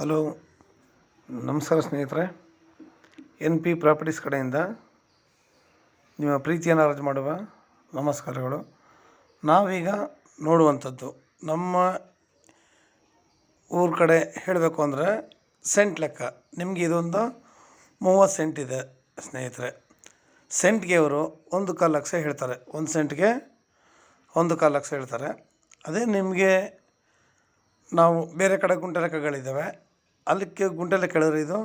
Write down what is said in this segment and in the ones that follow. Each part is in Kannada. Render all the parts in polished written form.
ಹಲೋ, ನಮಸ್ಕಾರ ಸ್ನೇಹಿತರೆ. ಎನ್ ಪಿ ಪ್ರಾಪರ್ಟೀಸ್ ಕಡೆಯಿಂದ ನಿಮ್ಮ ಪ್ರೀತಿಯನ್ನು ಅರ್ಜಿ ಮಾಡುವ ನಮಸ್ಕಾರಗಳು. ನಾವೀಗ ನೋಡುವಂಥದ್ದು ನಮ್ಮ ಊರ ಕಡೆ ಹೇಳಬೇಕು ಅಂದರೆ ಸೆಂಟ್ ಲೆಕ್ಕ. ನಿಮಗೆ ಇದೊಂದು 30 ಸೆಂಟ್ ಇದೆ ಸ್ನೇಹಿತರೆ. ಸೆಂಟ್ಗೆ ಅವರು 1.25 ಲಕ್ಷ ಹೇಳ್ತಾರೆ. 1 ಸೆಂಟ್ಗೆ 1.25 ಲಕ್ಷ ಹೇಳ್ತಾರೆ. ಅದೇ ನಿಮಗೆ ನಾವು ಬೇರೆ ಕಡೆ ಗುಂಟೆ ಲೆಕ್ಕಗಳಿದ್ದಾವೆ, ಅಲ್ಲಿಕ್ಕೆ ಗುಂಟೆ ಲೆಕ್ಕ ಹೇಳಿದ್ರೆ ಇದು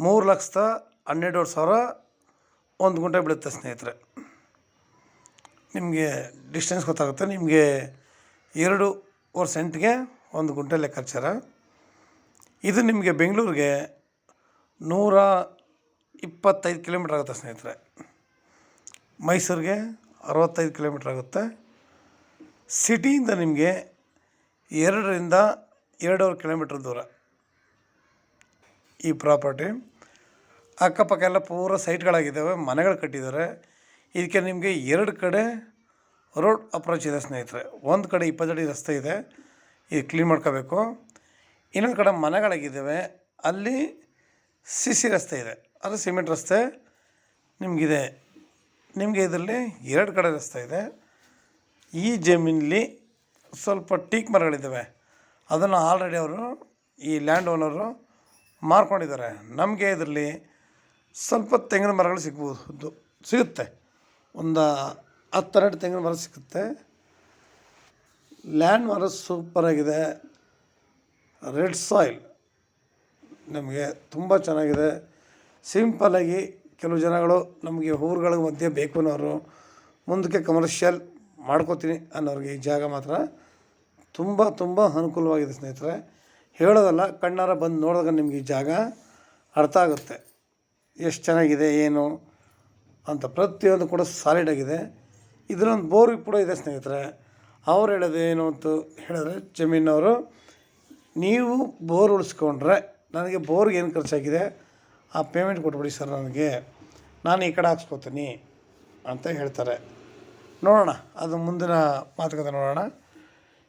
3,12,500 ಒಂದು ಗುಂಟೆ ಬೀಳುತ್ತೆ ಸ್ನೇಹಿತರೆ. ನಿಮಗೆ ಡಿಸ್ಟೆನ್ಸ್ ಗೊತ್ತಾಗುತ್ತೆ. ನಿಮಗೆ 2.25 ಸೆಂಟ್ಗೆ 1 ಗುಂಟೆ ಲೆಕ್ಕಾಚಾರ. ಇದು ನಿಮಗೆ ಬೆಂಗಳೂರಿಗೆ 125 ಕಿಲೋಮೀಟ್ರ್ ಆಗುತ್ತೆ ಸ್ನೇಹಿತರೆ. ಮೈಸೂರಿಗೆ 65 ಕಿಲೋಮೀಟ್ರ್ ಆಗುತ್ತೆ. ಸಿಟಿಯಿಂದ ನಿಮಗೆ 2ರಿಂದ 2.5 ಕಿಲೋಮೀಟ್ರ್ ದೂರ ಈ ಪ್ರಾಪರ್ಟಿ. ಅಕ್ಕಪಕ್ಕ ಎಲ್ಲ ಪೂರ ಸೈಟ್ಗಳಾಗಿದ್ದಾವೆ, ಮನೆಗಳು ಕಟ್ಟಿದ್ದಾರೆ. ಇದಕ್ಕೆ ನಿಮಗೆ 2 ಕಡೆ ರೋಡ್ ಅಪ್ರೋಚ್ ಇದೆ ಸ್ನೇಹಿತರೆ. ಒಂದು ಕಡೆ 20 ಅಡಿ ರಸ್ತೆ ಇದೆ, ಇದು ಕ್ಲೀನ್ ಮಾಡ್ಕೋಬೇಕು. ಇನ್ನೊಂದು ಕಡೆ ಮನೆಗಳಾಗಿದ್ದಾವೆ, ಅಲ್ಲಿ ಸಿ ರಸ್ತೆ ಇದೆ, ಅದು ಸಿಮೆಂಟ್ ರಸ್ತೆ ನಿಮಗಿದೆ. ನಿಮಗೆ ಇದರಲ್ಲಿ 2 ಕಡೆ ರಸ್ತೆ ಇದೆ. ಈ ಜಮೀನಲ್ಲಿ ಸ್ವಲ್ಪ ಟೀಕ್ ಮರಗಳಿದ್ದಾವೆ, ಅದನ್ನು ಆಲ್ರೆಡಿ ಅವರು ಈ ಲ್ಯಾಂಡ್ ಓನರು ಮಾರ್ಕೊಂಡಿದ್ದಾರೆ. ನಮಗೆ ಇದರಲ್ಲಿ ಸ್ವಲ್ಪ ತೆಂಗಿನ ಮರಗಳು ಸಿಗುತ್ತೆ. ಒಂದು 10-12 ತೆಂಗಿನ ಮರ ಸಿಗುತ್ತೆ. ಲ್ಯಾಂಡ್ ಮರ ಸೂಪರಾಗಿದೆ. ರೆಡ್ ಸಾಯಿಲ್ ನಮಗೆ ತುಂಬ ಚೆನ್ನಾಗಿದೆ. ಸಿಂಪಲ್ಲಾಗಿ ಕೆಲವು ಜನಗಳು ನಮಗೆ ಊರುಗಳ ಮಧ್ಯೆ ಬೇಕು ಅನ್ನೋರು, ಮುಂದಕ್ಕೆ ಕಮರ್ಷಿಯಲ್ ಮಾಡ್ಕೋತೀನಿ ಅನ್ನೋರಿಗೆ ಈ ಜಾಗ ಮಾತ್ರ ತುಂಬ ಅನುಕೂಲವಾಗಿದೆ ಸ್ನೇಹಿತರೆ. ಹೇಳೋದಲ್ಲ, ಕಣ್ಣಾರ ಬಂದು ನೋಡಿದಾಗ ನಿಮಗೆ ಈ ಜಾಗ ಅರ್ಥ ಆಗುತ್ತೆ ಎಷ್ಟು ಚೆನ್ನಾಗಿದೆ ಏನು ಅಂತ. ಪ್ರತಿಯೊಂದು ಕೂಡ ಸಾಲಿಡಾಗಿದೆ. ಇದರೊಂದು ಬೋರ್ ಕೂಡ ಇದೆ ಸ್ನೇಹಿತರೆ. ಅವ್ರು ಹೇಳೋದು ಏನು ಅಂತ ಹೇಳಿದ್ರೆ, ಜಮೀನವರು ನೀವು ಬೋರ್ ಉಳಿಸ್ಕೊಂಡ್ರೆ ನನಗೆ ಬೋರ್ಗೆ ಏನು ಖರ್ಚಾಗಿದೆ ಆ ಪೇಮೆಂಟ್ ಕೊಟ್ಬಿಡಿ ಸರ್, ನಾನು ಈ ಕಡೆ ಹಾಕ್ಸ್ಕೊತೀನಿ ಅಂತ ಹೇಳ್ತಾರೆ. ನೋಡೋಣ, ಅದು ಮುಂದಿನ ಮಾತುಕತೆ ನೋಡೋಣ.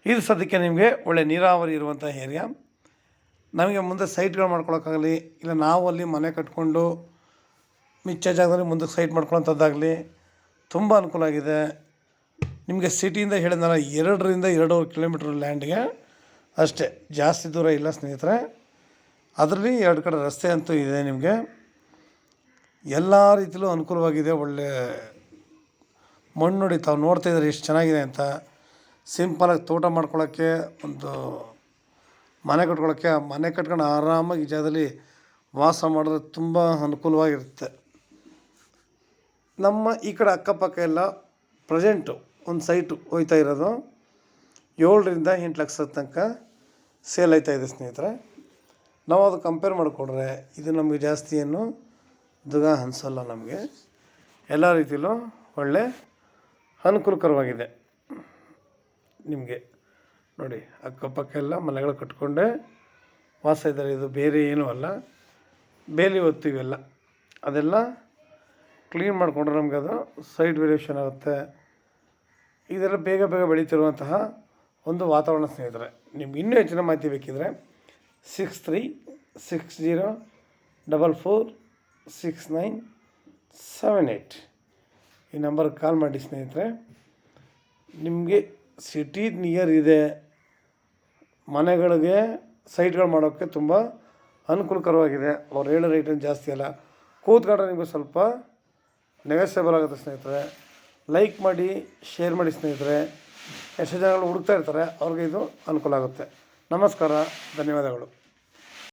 ಇದು ಸದ್ಯಕ್ಕೆ ನಿಮಗೆ ಒಳ್ಳೆ ನೀರಾವರಿ ಇರುವಂಥ ಏರಿಯಾ. ನಮಗೆ ಮುಂದೆ ಸೈಟ್ಗಳು ಮಾಡ್ಕೊಳಕ್ಕಾಗಲಿ, ಇಲ್ಲ ನಾವು ಅಲ್ಲಿ ಮನೆ ಕಟ್ಕೊಂಡು ಮಿಚ್ಚ ಜಾಗದಲ್ಲಿ ಮುಂದಕ್ಕೆ ಸೈಟ್ ಮಾಡ್ಕೊಳ್ಳೋಂಥದ್ದಾಗಲಿ ತುಂಬ ಅನುಕೂಲ ಆಗಿದೆ. ನಿಮಗೆ ಸಿಟಿಯಿಂದ ಹೇಳಿದ್ನಲ್ಲ, 2ರಿಂದ 2.5 ಕಿಲೋಮೀಟ್ರ್ ಲ್ಯಾಂಡ್ಗೆ ಅಷ್ಟೇ, ಜಾಸ್ತಿ ದೂರ ಇಲ್ಲ ಸ್ನೇಹಿತರೆ. ಅದರಲ್ಲಿ 2 ಕಡೆ ರಸ್ತೆ ಅಂತೂ ಇದೆ. ನಿಮಗೆ ಎಲ್ಲ ರೀತಿಯಲ್ಲೂ ಅನುಕೂಲವಾಗಿದೆ. ಒಳ್ಳೆ ಮಣ್ಣು ನೋಡಿ, ತಾವು ನೋಡ್ತಾ ಇದ್ದಾರೆ ಎಷ್ಟು ಚೆನ್ನಾಗಿದೆ ಅಂತ. ಸಿಂಪಲಾಗಿ ತೋಟ ಮಾಡ್ಕೊಳ್ಳೋಕ್ಕೆ, ಒಂದು ಮನೆ ಕಟ್ಕೊಳ್ಳೋಕ್ಕೆ, ಮನೆ ಕಟ್ಕೊಂಡು ಆರಾಮಾಗಿ ಈ ಜಾಗದಲ್ಲಿ ವಾಸ ಮಾಡಿದ್ರೆ ತುಂಬ ಅನುಕೂಲವಾಗಿರುತ್ತೆ. ನಮ್ಮ ಈ ಕಡೆ ಅಕ್ಕಪಕ್ಕ ಎಲ್ಲ ಪ್ರೆಸೆಂಟು ಒಂದು ಸೈಟು ಹೋಯ್ತಾ ಇರೋದು 7ರಿಂದ 8 ಲಕ್ಷದ ತನಕ ಸೇಲ್ ಆಯ್ತಾಯಿದೆ ಸ್ನೇಹಿತರೆ. ನಾವು ಅದು ಕಂಪೇರ್ ಮಾಡಿಕೊಂಡ್ರೆ ಇದು ನಮಗೆ ಜಾಸ್ತಿ ಏನು ದುಗ ಅನಿಸಲ್ಲ. ನಮಗೆ ಎಲ್ಲ ರೀತಿಯಲ್ಲೂ ಒಳ್ಳೆ ಅನುಕೂಲಕರವಾಗಿದೆ. ನಿಮಗೆ ನೋಡಿ, ಅಕ್ಕಪಕ್ಕ ಎಲ್ಲ ಮನೆಗಳು ಕಟ್ಕೊಂಡೆ ವಾಸ ಇದ್ದಾರೆ. ಇದು ಬೇರೆ ಏನೂ ಅಲ್ಲ, ಬೇಲಿ ಹೊತ್ತು ಇವೆಲ್ಲ ಅದೆಲ್ಲ ಕ್ಲೀನ್ ಮಾಡಿಕೊಂಡ್ರೆ ನಮಗೆ ಅದು ಸೈಡ್ ವೇರಿಯೇಷನ್ ಆಗುತ್ತೆ. ಇದೆಲ್ಲ ಬೇಗ ಬೆಳೀತಿರುವಂತಹ ಒಂದು ವಾತಾವರಣ ಸ್ನೇಹಿತರೆ. ನಿಮ್ಗೆ ಇನ್ನೂ ಹೆಚ್ಚಿನ ಮಾಹಿತಿ ಬೇಕಿದ್ದರೆ 6360446978 ಈ ನಂಬರ್ಗೆ ಕಾಲ್ ಮಾಡಿ ಸ್ನೇಹಿತರೆ. ನಿಮಗೆ ಸಿಟಿ ನಿಯರ್ ಇದೆ, ಮನೆಗಳಿಗೆ ಸೈಟ್ಗಳು ಮಾಡೋಕ್ಕೆ ತುಂಬ ಅನುಕೂಲಕರವಾಗಿದೆ. ಅವ್ರು ಹೇಳೋ ರೇಟೇನು ಜಾಸ್ತಿ ಅಲ್ಲ. ಕೂತ್ಕೊಂಡ್ರೆ ನಿಮಗೆ ಸ್ವಲ್ಪ ನೆಗೋಸಿಯಬಲ್ ಆಗುತ್ತೆ ಸ್ನೇಹಿತರೆ. ಲೈಕ್ ಮಾಡಿ, ಶೇರ್ ಮಾಡಿ ಸ್ನೇಹಿತರೆ. ಎಷ್ಟು ಜನಗಳು ಹುಡುಕ್ತಾ ಇರ್ತಾರೆ ಅವ್ರಿಗೆ ಇದು ಅನುಕೂಲ ಆಗುತ್ತೆ. ನಮಸ್ಕಾರ, ಧನ್ಯವಾದಗಳು.